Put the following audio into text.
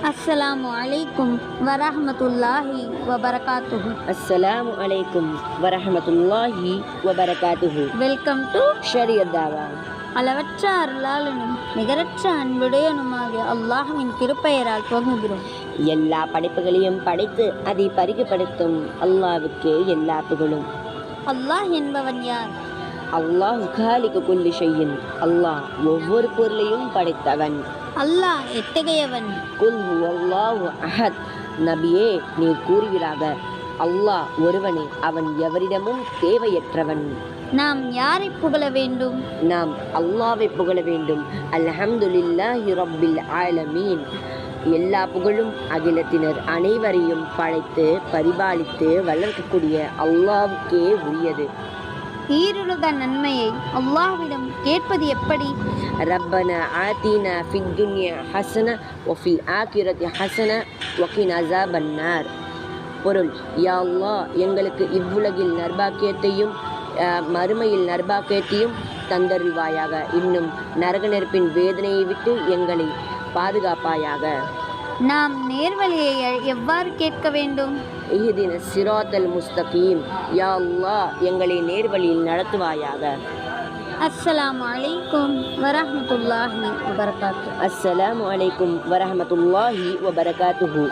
அஸ்ஸலாமு அலைக்கும் வரஹ்மத்துல்லாஹி வபரகாத்துஹு. அஸ்ஸலாமு அலைக்கும் வரஹ்மத்துல்லாஹி வபரகாத்துஹு. வெல்கம் டு ஷரியத் தாவா. அளவற்ற அருளாளனும் நிகரற்ற அன்புடையனுமாகிய அல்லாஹ்வின் திருப்பெயரால் துவங்குகிறோம். எல்லா படைப்புகளையும் படைத்து அதை பரிகப்படுத்தும் அல்லாஹ்வுக்கே எல்லா புகழும். அல்லாஹ் என்பவன் யார்? அல்லாஹ் காலிகு குல்லி ஷையின். அல்லாஹ் ஒவ்வொரு பொருளையும் படைத்தவன். அல்லாஹ் எத்தகையவன்? குல் ஹுவல்லாஹு அஹத். நபியே, நீர் கூறுவீராக, அல்லாஹ் ஒருவனே, அவன் எவரிடமும் தேவையற்றவன். நாம் யாரை புகழ வேண்டும்? நாம் அல்லாஹ்வை புகழ வேண்டும். அல்ஹம்துலில்லாஹி ரப்பில் ஆலமீன். எல்லா புகழும் அகிலத்தினர் அனைவரையும் படைத்து பரிபாலித்து வளர்க்கக்கூடிய அல்லாஹ்வுக்கே உரியது. ஈருலக நன்மையை அல்லாஹ்விடம் கேட்பது எப்படி? ரப்பனா ஆத்தினா ஃபித் துன்யா ஹஸன வ ஃபில் ஆகிரத்தி ஹஸன வ கினா அஸாபன்னார். பொருள்: யா அல்லாஹ், எங்களுக்கு இவ்வுலகில் நற்பாக்கியத்தையும் மறுமையில் நற்பாக்கியத்தையும் தந்தருள்வாயாக. இன்னும் நரக நெருப்பின் வேதனையை விட்டு எங்களை பாதுகாப்பாயாக. நாம் நேர்வழியை எவ்வாறு கேட்க வேண்டும்? இஹ்தின சிராத்தல் முஸ்தகீம். யா அல்லாஹ், எங்களை நேர்வழியில் நடத்துவாயாக. அஸ்ஸலாமு அலைக்கும் வரஹ்மத்துல்லாஹி வபரகாத்துஹு. அஸ்ஸலாமு அலைக்கும் வரஹ்மத்துல்லாஹி வபரகாத்துஹு.